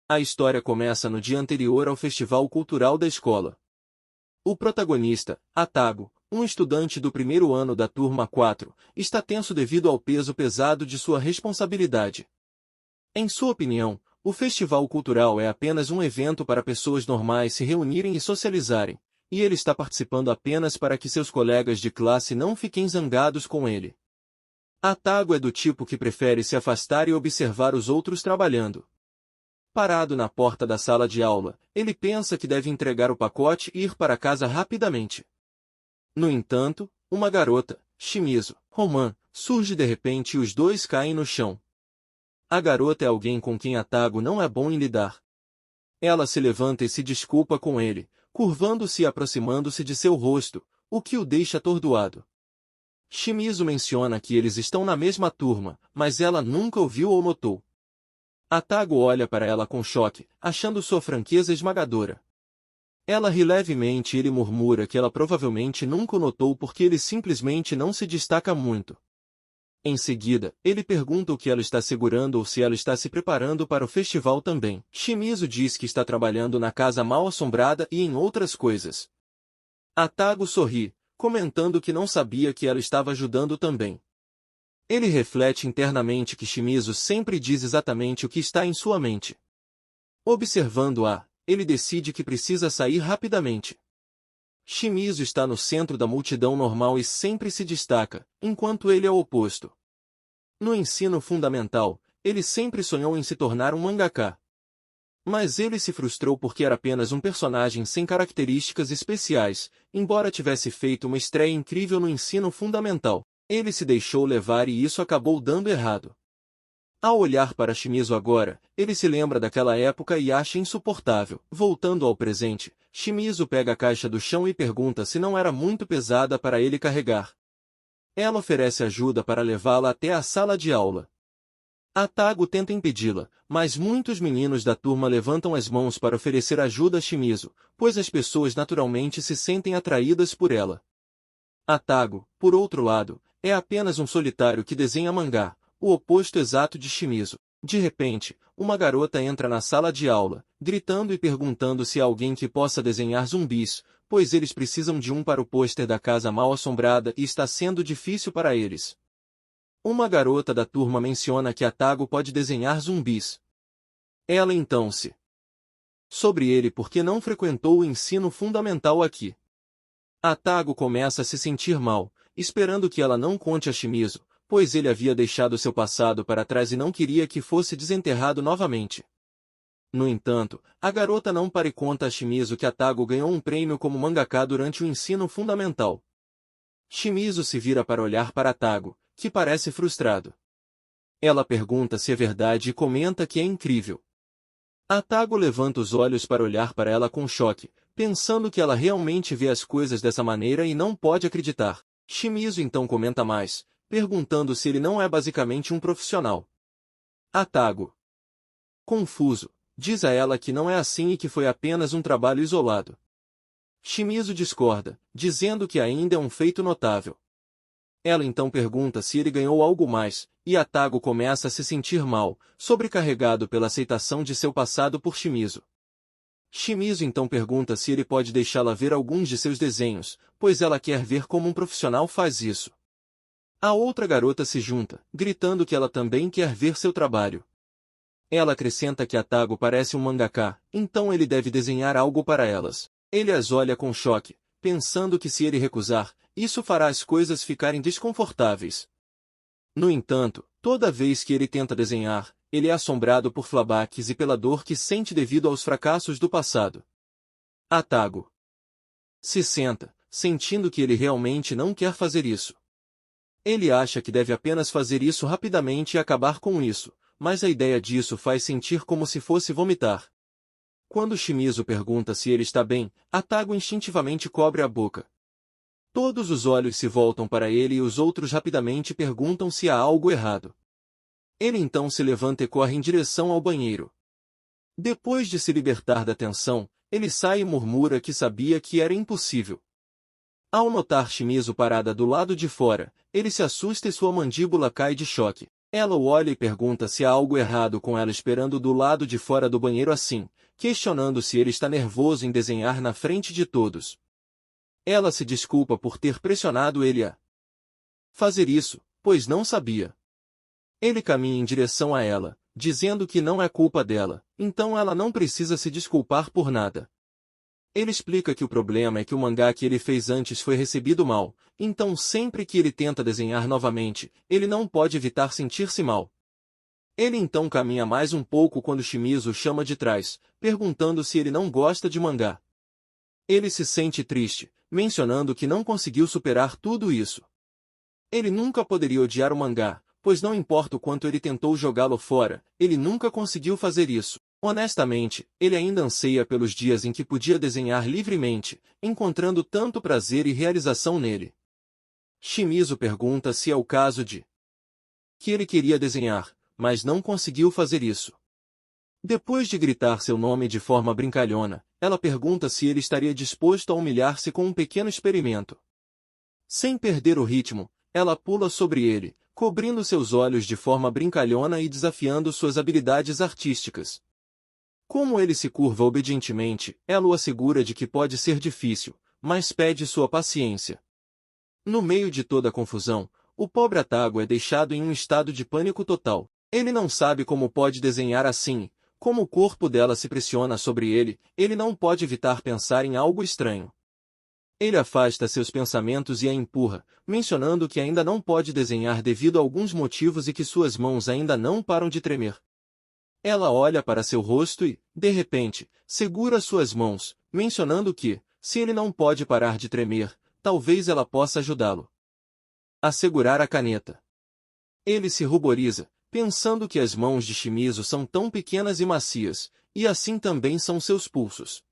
A história começa no dia anterior ao festival cultural da escola. O protagonista, Atago, um estudante do primeiro ano da turma 4, está tenso devido ao peso pesado de sua responsabilidade. Em sua opinião, o festival cultural é apenas um evento para pessoas normais se reunirem e socializarem, e ele está participando apenas para que seus colegas de classe não fiquem zangados com ele. Atago é do tipo que prefere se afastar e observar os outros trabalhando. Parado na porta da sala de aula, ele pensa que deve entregar o pacote e ir para casa rapidamente. No entanto, uma garota, Shimizu, Roman, surge de repente e os dois caem no chão. A garota é alguém com quem Atago não é bom em lidar. Ela se levanta e se desculpa com ele, curvando-se e aproximando-se de seu rosto, o que o deixa atordoado. Shimizu menciona que eles estão na mesma turma, mas ela nunca o viu ou notou. Atago olha para ela com choque, achando sua franqueza esmagadora. Ela ri levemente e ele murmura que ela provavelmente nunca o notou porque ele simplesmente não se destaca muito. Em seguida, ele pergunta o que ela está segurando ou se ela está se preparando para o festival também. Shimizu diz que está trabalhando na casa mal-assombrada e em outras coisas. Atago sorri, comentando que não sabia que ela estava ajudando também. Ele reflete internamente que Shimizu sempre diz exatamente o que está em sua mente. Observando-a, ele decide que precisa sair rapidamente. Shimizu está no centro da multidão normal e sempre se destaca, enquanto ele é o oposto. No ensino fundamental, ele sempre sonhou em se tornar um mangaka. Mas ele se frustrou porque era apenas um personagem sem características especiais, embora tivesse feito uma estreia incrível no ensino fundamental. Ele se deixou levar e isso acabou dando errado. Ao olhar para Shimizu agora, ele se lembra daquela época e acha insuportável. Voltando ao presente, Shimizu pega a caixa do chão e pergunta se não era muito pesada para ele carregar. Ela oferece ajuda para levá-la até a sala de aula. Atago tenta impedi-la, mas muitos meninos da turma levantam as mãos para oferecer ajuda a Shimizu, pois as pessoas naturalmente se sentem atraídas por ela. Atago, por outro lado, é apenas um solitário que desenha mangá, o oposto exato de Shimizu. De repente, uma garota entra na sala de aula, gritando e perguntando se há alguém que possa desenhar zumbis, pois eles precisam de um para o pôster da casa mal-assombrada e está sendo difícil para eles. Uma garota da turma menciona que Atago pode desenhar zumbis. Ela então se sobre ele porque não frequentou o ensino fundamental aqui. Atago começa a se sentir mal, esperando que ela não conte a Shimizu, pois ele havia deixado seu passado para trás e não queria que fosse desenterrado novamente. No entanto, a garota não para e conta a Shimizu que Atago ganhou um prêmio como mangaka durante o ensino fundamental. Shimizu se vira para olhar para Atago, que parece frustrado. Ela pergunta se é verdade e comenta que é incrível. Atago levanta os olhos para olhar para ela com choque, pensando que ela realmente vê as coisas dessa maneira e não pode acreditar. Shimizu então comenta mais, perguntando se ele não é basicamente um profissional. Atago, confuso, diz a ela que não é assim e que foi apenas um trabalho isolado. Shimizu discorda, dizendo que ainda é um feito notável. Ela então pergunta se ele ganhou algo mais, e Atago começa a se sentir mal, sobrecarregado pela aceitação de seu passado por Shimizu. Shimizu então pergunta se ele pode deixá-la ver alguns de seus desenhos, pois ela quer ver como um profissional faz isso. A outra garota se junta, gritando que ela também quer ver seu trabalho. Ela acrescenta que Atago parece um mangaka, então ele deve desenhar algo para elas. Ele as olha com choque, pensando que se ele recusar, isso fará as coisas ficarem desconfortáveis. No entanto, toda vez que ele tenta desenhar, ele é assombrado por flashbacks e pela dor que sente devido aos fracassos do passado. Atago se senta, sentindo que ele realmente não quer fazer isso. Ele acha que deve apenas fazer isso rapidamente e acabar com isso, mas a ideia disso faz sentir como se fosse vomitar. Quando Shimizu pergunta se ele está bem, Atago instintivamente cobre a boca. Todos os olhos se voltam para ele e os outros rapidamente perguntam se há algo errado. Ele então se levanta e corre em direção ao banheiro. Depois de se libertar da tensão, ele sai e murmura que sabia que era impossível. Ao notar Shimizu parada do lado de fora, ele se assusta e sua mandíbula cai de choque. Ela o olha e pergunta se há algo errado com ela esperando do lado de fora do banheiro assim, questionando se ele está nervoso em desenhar na frente de todos. Ela se desculpa por ter pressionado ele a fazer isso, pois não sabia. Ele caminha em direção a ela, dizendo que não é culpa dela, então ela não precisa se desculpar por nada. Ele explica que o problema é que o mangá que ele fez antes foi recebido mal, então sempre que ele tenta desenhar novamente, ele não pode evitar sentir-se mal. Ele então caminha mais um pouco quando Shimizu chama de trás, perguntando se ele não gosta de mangá. Ele se sente triste, mencionando que não conseguiu superar tudo isso. Ele nunca poderia odiar o mangá, pois não importa o quanto ele tentou jogá-lo fora, ele nunca conseguiu fazer isso. Honestamente, ele ainda anseia pelos dias em que podia desenhar livremente, encontrando tanto prazer e realização nele. Shimizu pergunta se é o caso de que ele queria desenhar, mas não conseguiu fazer isso. Depois de gritar seu nome de forma brincalhona, ela pergunta se ele estaria disposto a humilhar-se com um pequeno experimento. Sem perder o ritmo, ela pula sobre ele, cobrindo seus olhos de forma brincalhona e desafiando suas habilidades artísticas. Como ele se curva obedientemente, ela o assegura de que pode ser difícil, mas pede sua paciência. No meio de toda a confusão, o pobre Atago é deixado em um estado de pânico total. Ele não sabe como pode desenhar assim, como o corpo dela se pressiona sobre ele, ele não pode evitar pensar em algo estranho. Ele afasta seus pensamentos e a empurra, mencionando que ainda não pode desenhar devido a alguns motivos e que suas mãos ainda não param de tremer. Ela olha para seu rosto e, de repente, segura suas mãos, mencionando que, se ele não pode parar de tremer, talvez ela possa ajudá-lo a segurar a caneta. Ele se ruboriza, pensando que as mãos de Shimizu são tão pequenas e macias, e assim também são seus pulsos.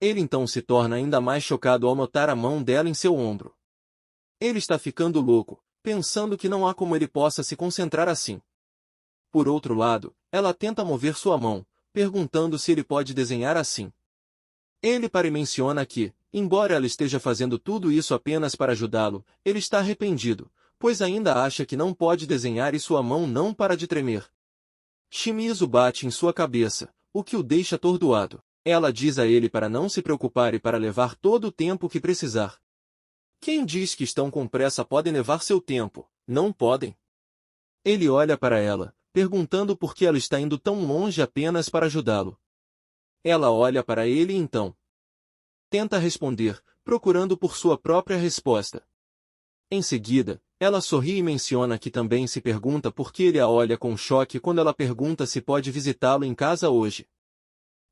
Ele então se torna ainda mais chocado ao notar a mão dela em seu ombro. Ele está ficando louco, pensando que não há como ele possa se concentrar assim. Por outro lado, ela tenta mover sua mão, perguntando se ele pode desenhar assim. Ele menciona que, embora ela esteja fazendo tudo isso apenas para ajudá-lo, ele está arrependido, pois ainda acha que não pode desenhar e sua mão não para de tremer. Shimizu bate em sua cabeça, o que o deixa atordoado. Ela diz a ele para não se preocupar e para levar todo o tempo que precisar. Quem diz que estão com pressa podem levar seu tempo, não podem? Ele olha para ela, perguntando por que ela está indo tão longe apenas para ajudá-lo. Ela olha para ele e então tenta responder, procurando por sua própria resposta. Em seguida, ela sorri e menciona que também se pergunta por que ele a olha com choque quando ela pergunta se pode visitá-lo em casa hoje.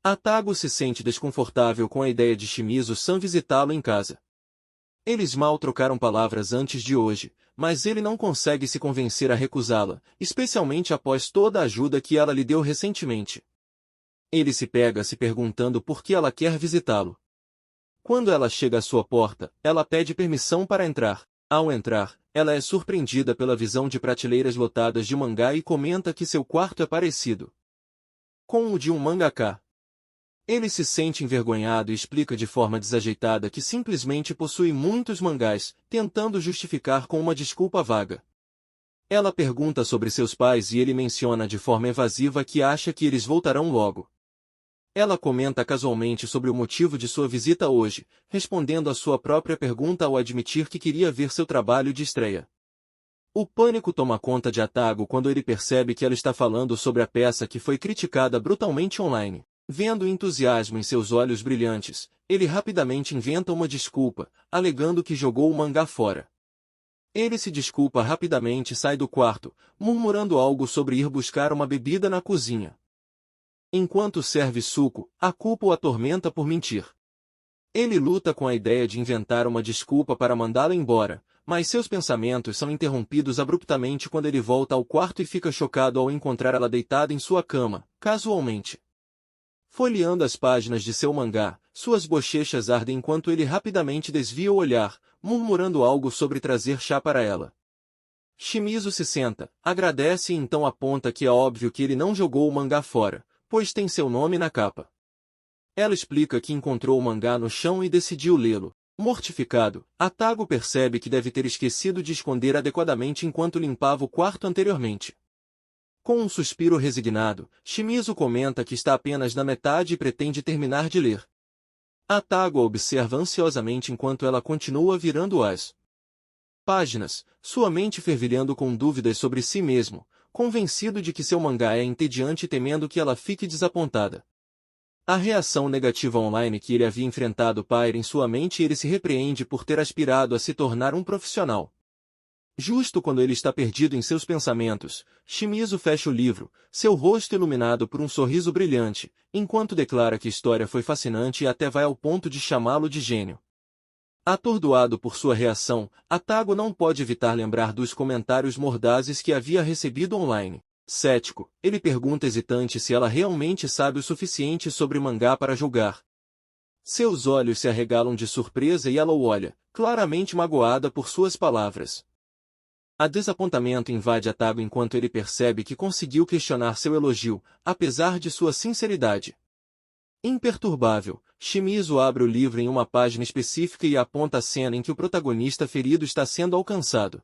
Atago se sente desconfortável com a ideia de Shimizu-san visitá-lo em casa. Eles mal trocaram palavras antes de hoje, mas ele não consegue se convencer a recusá-la, especialmente após toda a ajuda que ela lhe deu recentemente. Ele se pega se perguntando por que ela quer visitá-lo. Quando ela chega à sua porta, ela pede permissão para entrar. Ao entrar, ela é surpreendida pela visão de prateleiras lotadas de mangá e comenta que seu quarto é parecido com o de um mangaka. Ele se sente envergonhado e explica de forma desajeitada que simplesmente possui muitos mangás, tentando justificar com uma desculpa vaga. Ela pergunta sobre seus pais e ele menciona de forma evasiva que acha que eles voltarão logo. Ela comenta casualmente sobre o motivo de sua visita hoje, respondendo à sua própria pergunta ao admitir que queria ver seu trabalho de estreia. O pânico toma conta de Atago quando ele percebe que ela está falando sobre a peça que foi criticada brutalmente online. Vendo o entusiasmo em seus olhos brilhantes, ele rapidamente inventa uma desculpa, alegando que jogou o mangá fora. Ele se desculpa rapidamente e sai do quarto, murmurando algo sobre ir buscar uma bebida na cozinha. Enquanto serve suco, a culpa o atormenta por mentir. Ele luta com a ideia de inventar uma desculpa para mandá-la embora, mas seus pensamentos são interrompidos abruptamente quando ele volta ao quarto e fica chocado ao encontrar ela deitada em sua cama, casualmente. Folheando as páginas de seu mangá, suas bochechas ardem enquanto ele rapidamente desvia o olhar, murmurando algo sobre trazer chá para ela. Shimizu se senta, agradece e então aponta que é óbvio que ele não jogou o mangá fora, pois tem seu nome na capa. Ela explica que encontrou o mangá no chão e decidiu lê-lo. Mortificado, Atago percebe que deve ter esquecido de esconder adequadamente enquanto limpava o quarto anteriormente. Com um suspiro resignado, Shimizu comenta que está apenas na metade e pretende terminar de ler. Atago a observa ansiosamente enquanto ela continua virando as páginas, sua mente fervilhando com dúvidas sobre si mesmo, convencido de que seu mangá é entediante e temendo que ela fique desapontada. A reação negativa online que ele havia enfrentado paira em sua mente e ele se repreende por ter aspirado a se tornar um profissional. Justo quando ele está perdido em seus pensamentos, Shimizu fecha o livro, seu rosto iluminado por um sorriso brilhante, enquanto declara que a história foi fascinante e até vai ao ponto de chamá-lo de gênio. Atordoado por sua reação, Atago não pode evitar lembrar dos comentários mordazes que havia recebido online. Cético, ele pergunta hesitante se ela realmente sabe o suficiente sobre mangá para julgar. Seus olhos se arregalam de surpresa e ela o olha, claramente magoada por suas palavras. A desapontamento invade Atago enquanto ele percebe que conseguiu questionar seu elogio, apesar de sua sinceridade. Imperturbável, Shimizu abre o livro em uma página específica e aponta a cena em que o protagonista ferido está sendo alcançado.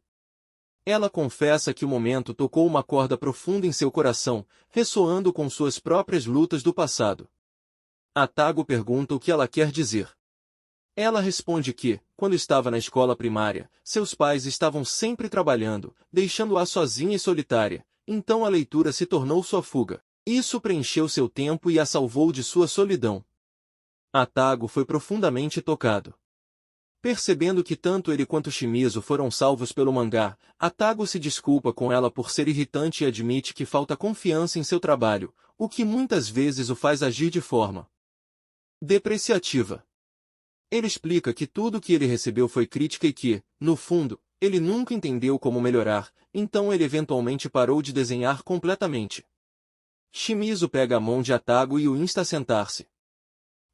Ela confessa que o momento tocou uma corda profunda em seu coração, ressoando com suas próprias lutas do passado. Atago pergunta o que ela quer dizer. Ela responde que, quando estava na escola primária, seus pais estavam sempre trabalhando, deixando-a sozinha e solitária, então a leitura se tornou sua fuga. Isso preencheu seu tempo e a salvou de sua solidão. Atago foi profundamente tocado. Percebendo que tanto ele quanto Shimizu foram salvos pelo mangá, Atago se desculpa com ela por ser irritante e admite que falta confiança em seu trabalho, o que muitas vezes o faz agir de forma depreciativa. Ele explica que tudo o que ele recebeu foi crítica e que, no fundo, ele nunca entendeu como melhorar, então ele eventualmente parou de desenhar completamente. Shimizu pega a mão de Atago e o insta a sentar-se.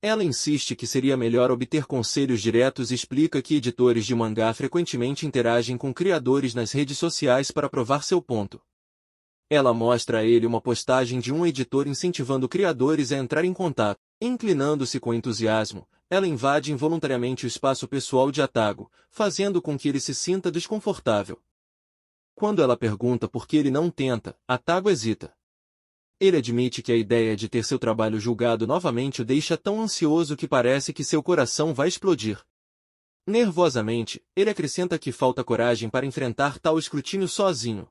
Ela insiste que seria melhor obter conselhos diretos e explica que editores de mangá frequentemente interagem com criadores nas redes sociais para provar seu ponto. Ela mostra a ele uma postagem de um editor incentivando criadores a entrar em contato. Inclinando-se com entusiasmo, ela invade involuntariamente o espaço pessoal de Atago, fazendo com que ele se sinta desconfortável. Quando ela pergunta por que ele não tenta, Atago hesita. Ele admite que a ideia de ter seu trabalho julgado novamente o deixa tão ansioso que parece que seu coração vai explodir. Nervosamente, ele acrescenta que falta coragem para enfrentar tal escrutínio sozinho.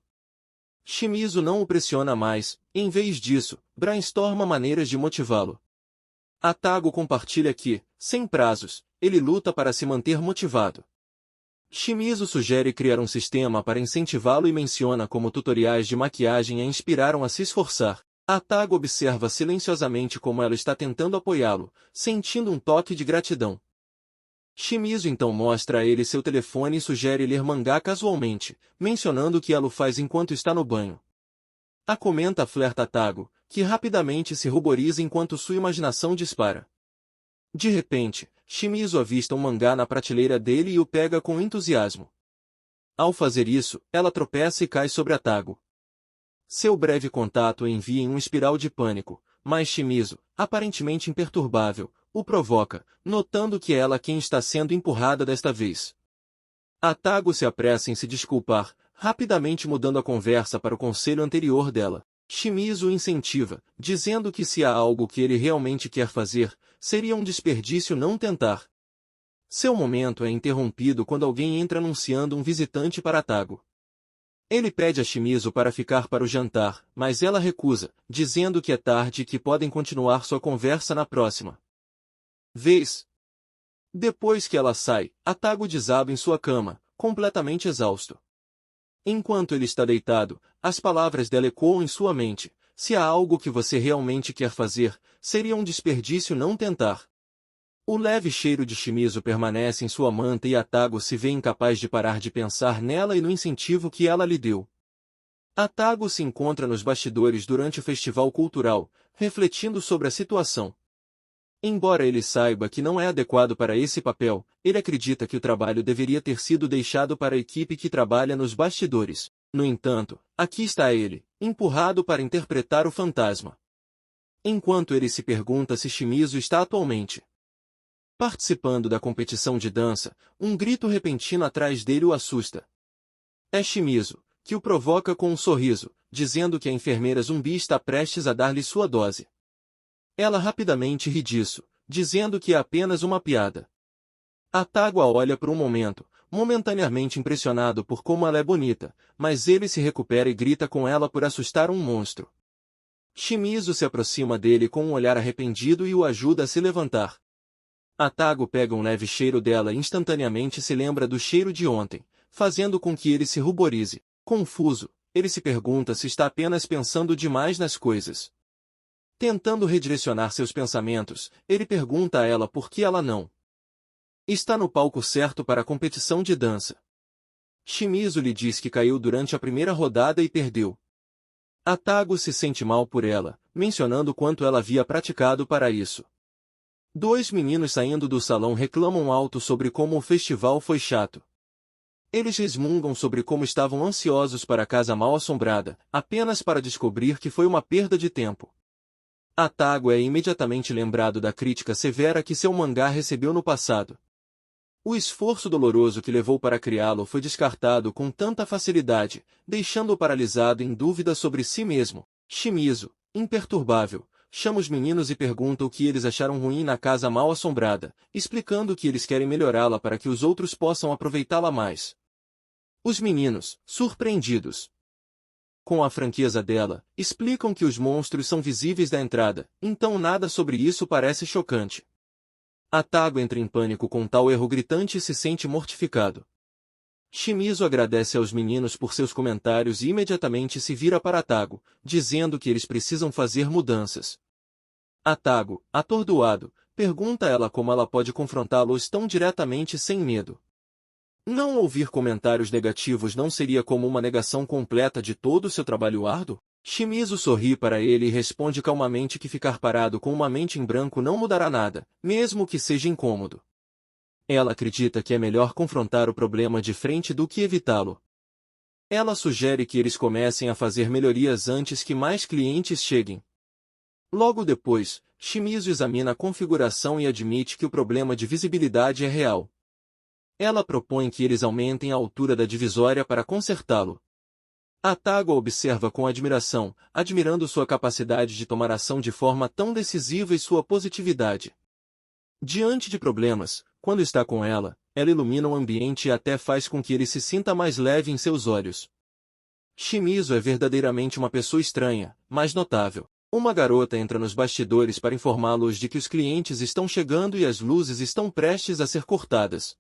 Shimizu não o pressiona mais, em vez disso, brainstorma maneiras de motivá-lo. Atago compartilha que, sem prazos, ele luta para se manter motivado. Shimizu sugere criar um sistema para incentivá-lo e menciona como tutoriais de maquiagem a inspiraram a se esforçar. Atago observa silenciosamente como ela está tentando apoiá-lo, sentindo um toque de gratidão. Shimizu então mostra a ele seu telefone e sugere ler mangá casualmente, mencionando que ela o faz enquanto está no banho. A comenta flerta Atago, que rapidamente se ruboriza enquanto sua imaginação dispara. De repente, Shimizu avista um mangá na prateleira dele e o pega com entusiasmo. Ao fazer isso, ela tropeça e cai sobre Atago. Seu breve contato o envia em um espiral de pânico, mas Shimizu, aparentemente imperturbável, o provoca, notando que é ela quem está sendo empurrada desta vez. Atago se apressa em se desculpar, rapidamente mudando a conversa para o conselho anterior dela. Shimizu o incentiva, dizendo que se há algo que ele realmente quer fazer, seria um desperdício não tentar. Seu momento é interrompido quando alguém entra anunciando um visitante para Atago. Ele pede a Shimizu para ficar para o jantar, mas ela recusa, dizendo que é tarde e que podem continuar sua conversa na próxima vez. Depois que ela sai, Atago desaba em sua cama, completamente exausto. Enquanto ele está deitado, as palavras dela ecoam em sua mente. Se há algo que você realmente quer fazer, seria um desperdício não tentar. O leve cheiro de Shimizu permanece em sua manta e Atago se vê incapaz de parar de pensar nela e no incentivo que ela lhe deu. Atago se encontra nos bastidores durante o festival cultural, refletindo sobre a situação. Embora ele saiba que não é adequado para esse papel, ele acredita que o trabalho deveria ter sido deixado para a equipe que trabalha nos bastidores. No entanto, aqui está ele, empurrado para interpretar o fantasma. Enquanto ele se pergunta se Shimizu está atualmente Participando da competição de dança, um grito repentino atrás dele o assusta. É Shimizu, que o provoca com um sorriso, dizendo que a enfermeira zumbi está prestes a dar-lhe sua dose. Ela rapidamente ri disso, dizendo que é apenas uma piada. Atago a olha por um momento, momentaneamente impressionado por como ela é bonita, mas ele se recupera e grita com ela por assustar um monstro. Shimizu se aproxima dele com um olhar arrependido e o ajuda a se levantar. Atago pega um leve cheiro dela e instantaneamente se lembra do cheiro de ontem, fazendo com que ele se ruborize. Confuso, ele se pergunta se está apenas pensando demais nas coisas. Tentando redirecionar seus pensamentos, ele pergunta a ela por que ela não está no palco certo para a competição de dança. Shimizu lhe diz que caiu durante a primeira rodada e perdeu. Atago se sente mal por ela, mencionando quanto ela havia praticado para isso. Dois meninos saindo do salão reclamam alto sobre como o festival foi chato. Eles resmungam sobre como estavam ansiosos para a casa mal-assombrada, apenas para descobrir que foi uma perda de tempo. Atago é imediatamente lembrado da crítica severa que seu mangá recebeu no passado. O esforço doloroso que levou para criá-lo foi descartado com tanta facilidade, deixando-o paralisado em dúvida sobre si mesmo. Shimizu, imperturbável, chama os meninos e pergunta o que eles acharam ruim na casa mal-assombrada, explicando que eles querem melhorá-la para que os outros possam aproveitá-la mais. Os meninos, surpreendidos com a franqueza dela, explicam que os monstros são visíveis da entrada, então nada sobre isso parece chocante. Atago entra em pânico com tal erro gritante e se sente mortificado. Shimizu agradece aos meninos por seus comentários e imediatamente se vira para Atago, dizendo que eles precisam fazer mudanças. Atago, atordoado, pergunta a ela como ela pode confrontá-los tão diretamente sem medo. Não ouvir comentários negativos não seria como uma negação completa de todo o seu trabalho árduo? Shimizu sorri para ele e responde calmamente que ficar parado com uma mente em branco não mudará nada, mesmo que seja incômodo. Ela acredita que é melhor confrontar o problema de frente do que evitá-lo. Ela sugere que eles comecem a fazer melhorias antes que mais clientes cheguem. Logo depois, Shimizu examina a configuração e admite que o problema de visibilidade é real. Ela propõe que eles aumentem a altura da divisória para consertá-lo. Atago a observa com admiração, admirando sua capacidade de tomar ação de forma tão decisiva e sua positividade. Diante de problemas, quando está com ela, ela ilumina o ambiente e até faz com que ele se sinta mais leve em seus olhos. Shimizu é verdadeiramente uma pessoa estranha, mas notável. Uma garota entra nos bastidores para informá-los de que os clientes estão chegando e as luzes estão prestes a ser cortadas.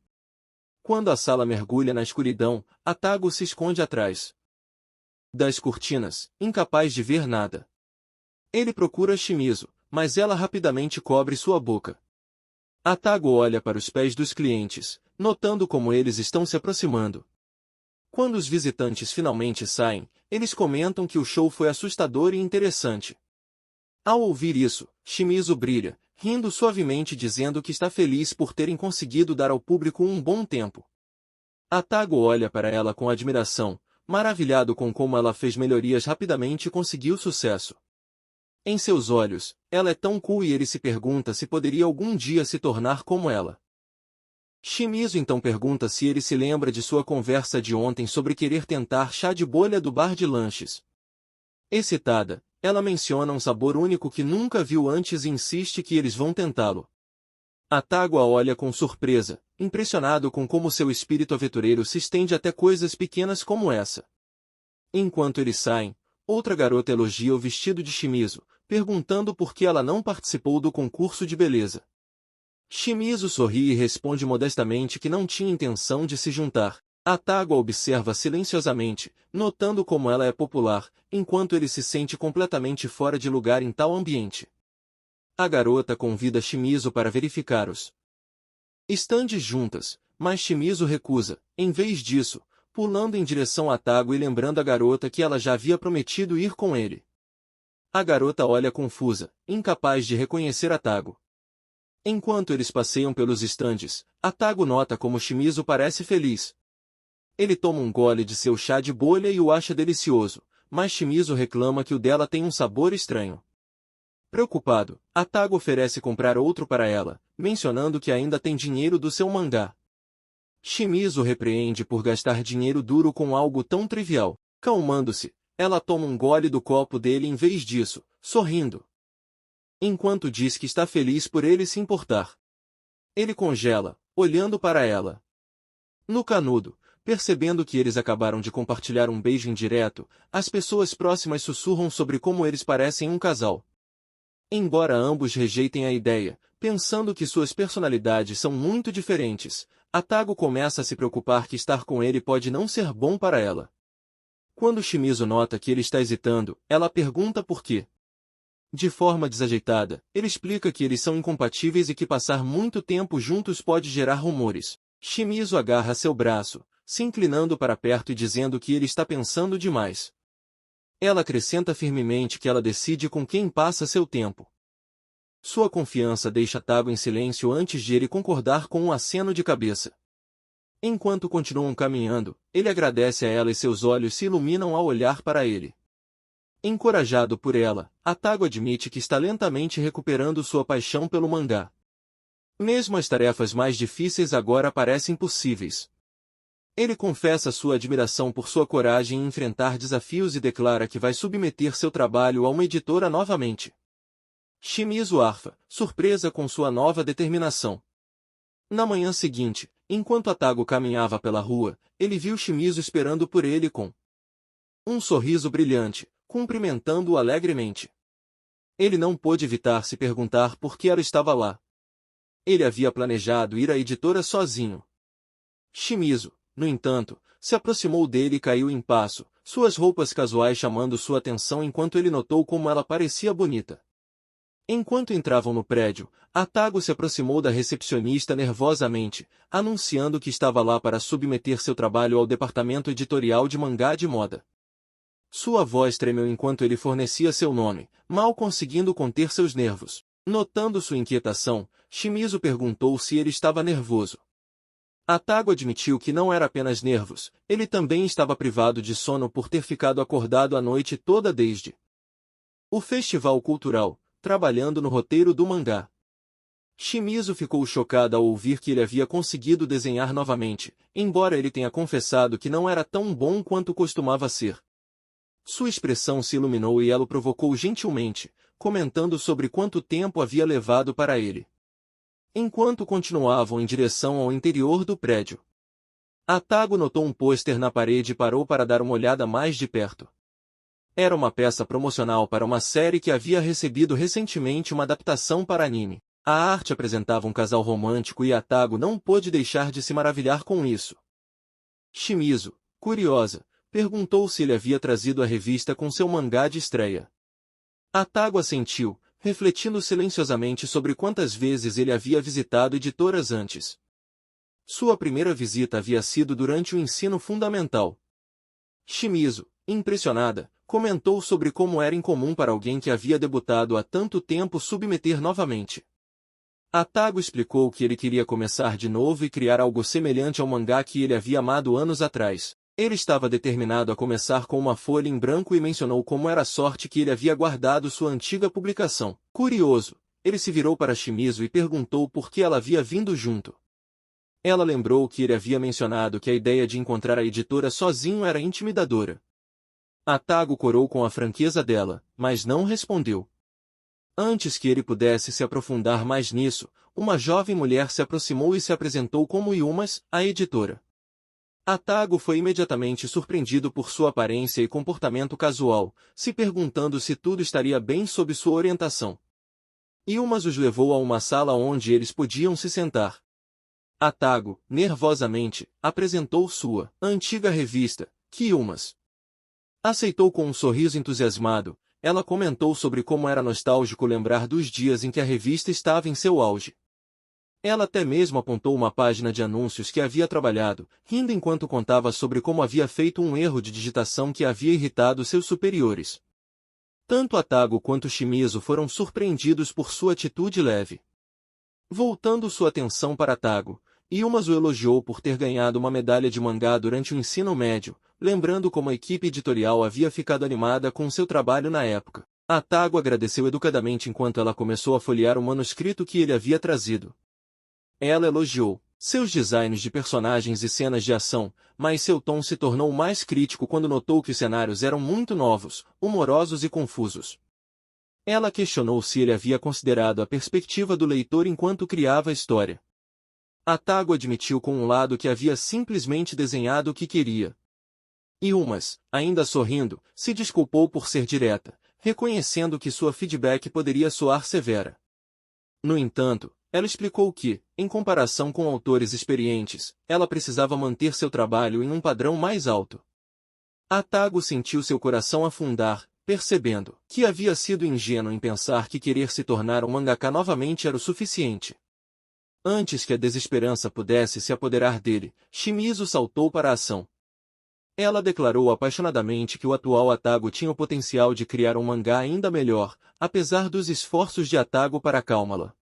Quando a sala mergulha na escuridão, Atago se esconde atrás das cortinas, incapaz de ver nada. Ele procura Shimizu, mas ela rapidamente cobre sua boca. Atago olha para os pés dos clientes, notando como eles estão se aproximando. Quando os visitantes finalmente saem, eles comentam que o show foi assustador e interessante. Ao ouvir isso, Shimizu brilha, rindo suavemente dizendo que está feliz por terem conseguido dar ao público um bom tempo. Atago olha para ela com admiração, maravilhado com como ela fez melhorias rapidamente e conseguiu sucesso. Em seus olhos, ela é tão cool e ele se pergunta se poderia algum dia se tornar como ela. Shimizu então pergunta se ele se lembra de sua conversa de ontem sobre querer tentar chá de bolha do bar de lanches. Excitada, ela menciona um sabor único que nunca viu antes e insiste que eles vão tentá-lo. Atago a olha com surpresa, impressionado com como seu espírito aventureiro se estende até coisas pequenas como essa. Enquanto eles saem, outra garota elogia o vestido de Shimizu, perguntando por que ela não participou do concurso de beleza. Shimizu sorri e responde modestamente que não tinha intenção de se juntar. Atago a observa silenciosamente, notando como ela é popular, enquanto ele se sente completamente fora de lugar em tal ambiente. A garota convida Shimizu para verificar os estandes juntas, mas Shimizu recusa, em vez disso, pulando em direção a Atago e lembrando a garota que ela já havia prometido ir com ele. A garota olha confusa, incapaz de reconhecer Atago. Enquanto eles passeiam pelos estandes, Atago nota como Shimizu parece feliz. Ele toma um gole de seu chá de bolha e o acha delicioso, mas Shimizu reclama que o dela tem um sabor estranho. Preocupado, Atago oferece comprar outro para ela, mencionando que ainda tem dinheiro do seu mangá. Shimizu repreende por gastar dinheiro duro com algo tão trivial. Calmando-se, ela toma um gole do copo dele em vez disso, sorrindo. Enquanto diz que está feliz por ele se importar. Ele congela, olhando para ela. No canudo, percebendo que eles acabaram de compartilhar um beijo indireto, as pessoas próximas sussurram sobre como eles parecem um casal. Embora ambos rejeitem a ideia, pensando que suas personalidades são muito diferentes, Atago começa a se preocupar que estar com ele pode não ser bom para ela. Quando Shimizu nota que ele está hesitando, ela pergunta por quê. De forma desajeitada, ele explica que eles são incompatíveis e que passar muito tempo juntos pode gerar rumores. Shimizu agarra seu braço, se inclinando para perto e dizendo que ele está pensando demais. Ela acrescenta firmemente que ela decide com quem passa seu tempo. Sua confiança deixa Atago em silêncio antes de ele concordar com um aceno de cabeça. Enquanto continuam caminhando, ele agradece a ela e seus olhos se iluminam ao olhar para ele. Encorajado por ela, Atago admite que está lentamente recuperando sua paixão pelo mangá. Mesmo as tarefas mais difíceis agora parecem possíveis. Ele confessa sua admiração por sua coragem em enfrentar desafios e declara que vai submeter seu trabalho a uma editora novamente. Shimizu arfa, surpresa com sua nova determinação. Na manhã seguinte, enquanto Atago caminhava pela rua, ele viu Shimizu esperando por ele com um sorriso brilhante, cumprimentando-o alegremente. Ele não pôde evitar se perguntar por que ela estava lá. Ele havia planejado ir à editora sozinho. Shimizu, no entanto, se aproximou dele e caiu em passo, suas roupas casuais chamando sua atenção enquanto ele notou como ela parecia bonita. Enquanto entravam no prédio, Atago se aproximou da recepcionista nervosamente, anunciando que estava lá para submeter seu trabalho ao departamento editorial de mangá de moda. Sua voz tremeu enquanto ele fornecia seu nome, mal conseguindo conter seus nervos. Notando sua inquietação, Shimizu perguntou se ele estava nervoso. Atago admitiu que não era apenas nervos, ele também estava privado de sono por ter ficado acordado a noite toda desde o festival cultural, trabalhando no roteiro do mangá. Shimizu ficou chocada ao ouvir que ele havia conseguido desenhar novamente, embora ele tenha confessado que não era tão bom quanto costumava ser. Sua expressão se iluminou e ela o provocou gentilmente, comentando sobre quanto tempo havia levado para ele. Enquanto continuavam em direção ao interior do prédio, Atago notou um pôster na parede e parou para dar uma olhada mais de perto. Era uma peça promocional para uma série que havia recebido recentemente uma adaptação para anime. A arte apresentava um casal romântico e Atago não pôde deixar de se maravilhar com isso. Shimizu, curiosa, perguntou se ele havia trazido a revista com seu mangá de estreia. Atago assentiu, refletindo silenciosamente sobre quantas vezes ele havia visitado editoras antes. Sua primeira visita havia sido durante o ensino fundamental. Shimizu, impressionada, comentou sobre como era incomum para alguém que havia debutado há tanto tempo submeter novamente. Atago explicou que ele queria começar de novo e criar algo semelhante ao mangá que ele havia amado anos atrás. Ele estava determinado a começar com uma folha em branco e mencionou como era a sorte que ele havia guardado sua antiga publicação. Curioso, ele se virou para Shimizu e perguntou por que ela havia vindo junto. Ela lembrou que ele havia mencionado que a ideia de encontrar a editora sozinho era intimidadora. Atago corou com a franqueza dela, mas não respondeu. Antes que ele pudesse se aprofundar mais nisso, uma jovem mulher se aproximou e se apresentou como Yumas, a editora. Atago foi imediatamente surpreendido por sua aparência e comportamento casual, se perguntando se tudo estaria bem sob sua orientação. Yumas os levou a uma sala onde eles podiam se sentar. Atago, nervosamente, apresentou sua antiga revista, Yumas. Aceitou com um sorriso entusiasmado. Ela comentou sobre como era nostálgico lembrar dos dias em que a revista estava em seu auge. Ela até mesmo apontou uma página de anúncios que havia trabalhado, rindo enquanto contava sobre como havia feito um erro de digitação que havia irritado seus superiores. Tanto Atago quanto Shimizu foram surpreendidos por sua atitude leve. Voltando sua atenção para Atago, Yumas o elogiou por ter ganhado uma medalha de mangá durante o ensino médio, lembrando como a equipe editorial havia ficado animada com seu trabalho na época. Atago agradeceu educadamente enquanto ela começou a folhear o manuscrito que ele havia trazido. Ela elogiou seus designs de personagens e cenas de ação, mas seu tom se tornou mais crítico quando notou que os cenários eram muito novos, humorosos e confusos. Ela questionou se ele havia considerado a perspectiva do leitor enquanto criava a história. Atago admitiu com um lado que havia simplesmente desenhado o que queria. Yumas, ainda sorrindo, se desculpou por ser direta, reconhecendo que sua feedback poderia soar severa. No entanto, ela explicou que, em comparação com autores experientes, ela precisava manter seu trabalho em um padrão mais alto. Atago sentiu seu coração afundar, percebendo que havia sido ingênuo em pensar que querer se tornar um mangaka novamente era o suficiente. Antes que a desesperança pudesse se apoderar dele, Shimizu saltou para a ação. Ela declarou apaixonadamente que o atual Atago tinha o potencial de criar um mangá ainda melhor, apesar dos esforços de Atago para acalmá-la.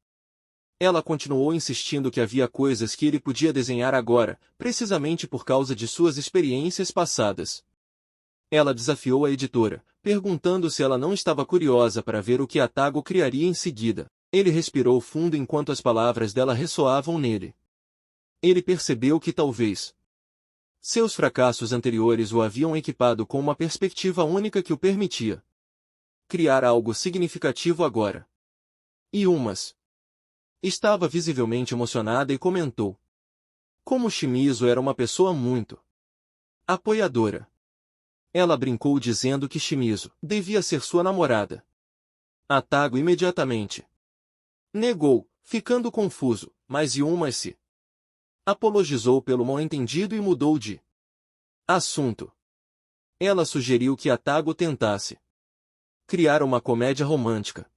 Ela continuou insistindo que havia coisas que ele podia desenhar agora, precisamente por causa de suas experiências passadas. Ela desafiou a editora, perguntando se ela não estava curiosa para ver o que Atago criaria em seguida. Ele respirou fundo enquanto as palavras dela ressoavam nele. Ele percebeu que talvez seus fracassos anteriores o haviam equipado com uma perspectiva única que o permitia criar algo significativo agora. Yumas estava visivelmente emocionada e comentou como Shimizu era uma pessoa muito apoiadora. Ela brincou dizendo que Shimizu devia ser sua namorada. Atago imediatamente negou, ficando confuso, mas Yumas se apologizou pelo mal-entendido e mudou de assunto. Ela sugeriu que Atago tentasse criar uma comédia romântica.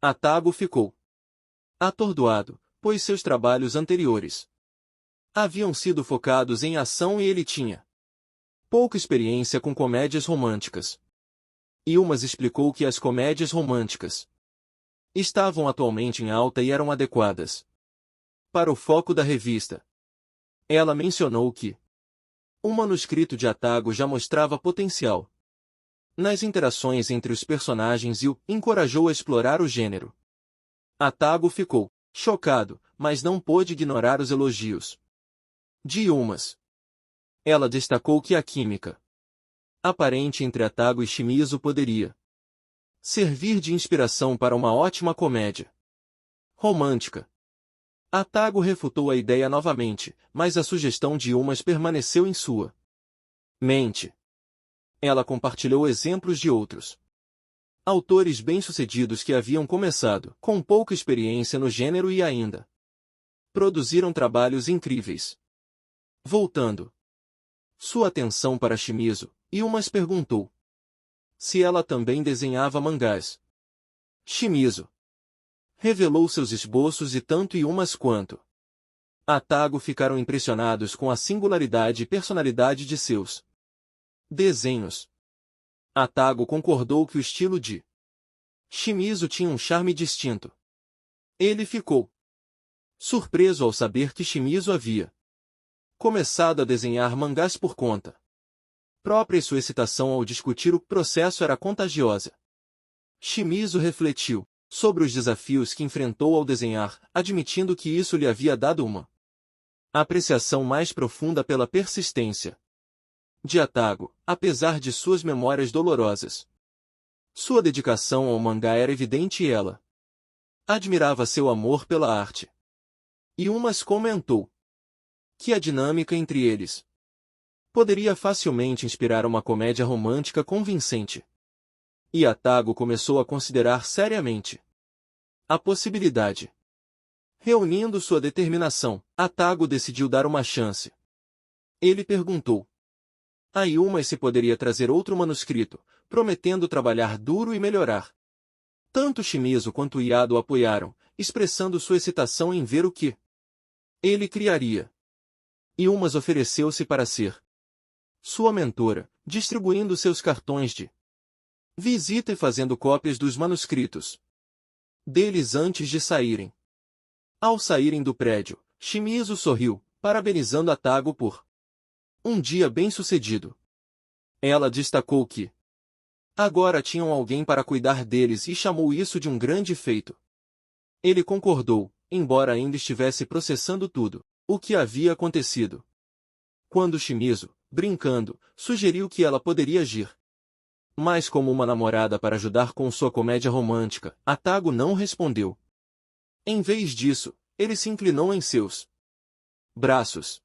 Atago ficou atordoado, pois seus trabalhos anteriores haviam sido focados em ação e ele tinha pouca experiência com comédias românticas. Yumas explicou que as comédias românticas estavam atualmente em alta e eram adequadas para o foco da revista. Ela mencionou que o manuscrito de Atago já mostrava potencial nas interações entre os personagens e o encorajou a explorar o gênero. Atago ficou chocado, mas não pôde ignorar os elogios de Yumas. Ela destacou que a química aparente entre Atago e Shimizu poderia servir de inspiração para uma ótima comédia romântica. Atago refutou a ideia novamente, mas a sugestão de Yumas permaneceu em sua mente. Ela compartilhou exemplos de outros autores bem-sucedidos que haviam começado com pouca experiência no gênero e ainda produziram trabalhos incríveis. Voltando sua atenção para Shimizu, Yumas perguntou se ela também desenhava mangás. Shimizu revelou seus esboços e tanto Yumas quanto Atago ficaram impressionados com a singularidade e personalidade de seus desenhos. Atago concordou que o estilo de Shimizu tinha um charme distinto. Ele ficou surpreso ao saber que Shimizu havia começado a desenhar mangás por conta própria e sua excitação ao discutir o processo era contagiosa. Shimizu refletiu sobre os desafios que enfrentou ao desenhar, admitindo que isso lhe havia dado uma apreciação mais profunda pela persistência de Atago, apesar de suas memórias dolorosas. Sua dedicação ao mangá era evidente e ela admirava seu amor pela arte. Yumas comentou que a dinâmica entre eles poderia facilmente inspirar uma comédia romântica convincente. E Atago começou a considerar seriamente a possibilidade. Reunindo sua determinação, Atago decidiu dar uma chance. Ele perguntou a Yumas se poderia trazer outro manuscrito, prometendo trabalhar duro e melhorar. Tanto Shimizu quanto Yado o apoiaram, expressando sua excitação em ver o que ele criaria. Yumas ofereceu-se para ser sua mentora, distribuindo seus cartões de visita e fazendo cópias dos manuscritos deles antes de saírem. Ao saírem do prédio, Shimizu sorriu, parabenizando Atago por um dia bem-sucedido. Ela destacou que Agora tinham alguém para cuidar deles e chamou isso de um grande feito. Ele concordou, embora ainda estivesse processando tudo, o que havia acontecido. Quando Shimizu, brincando, sugeriu que ela poderia agir mas como uma namorada para ajudar com sua comédia romântica, Atago não respondeu. Em vez disso, ele se inclinou em seus braços.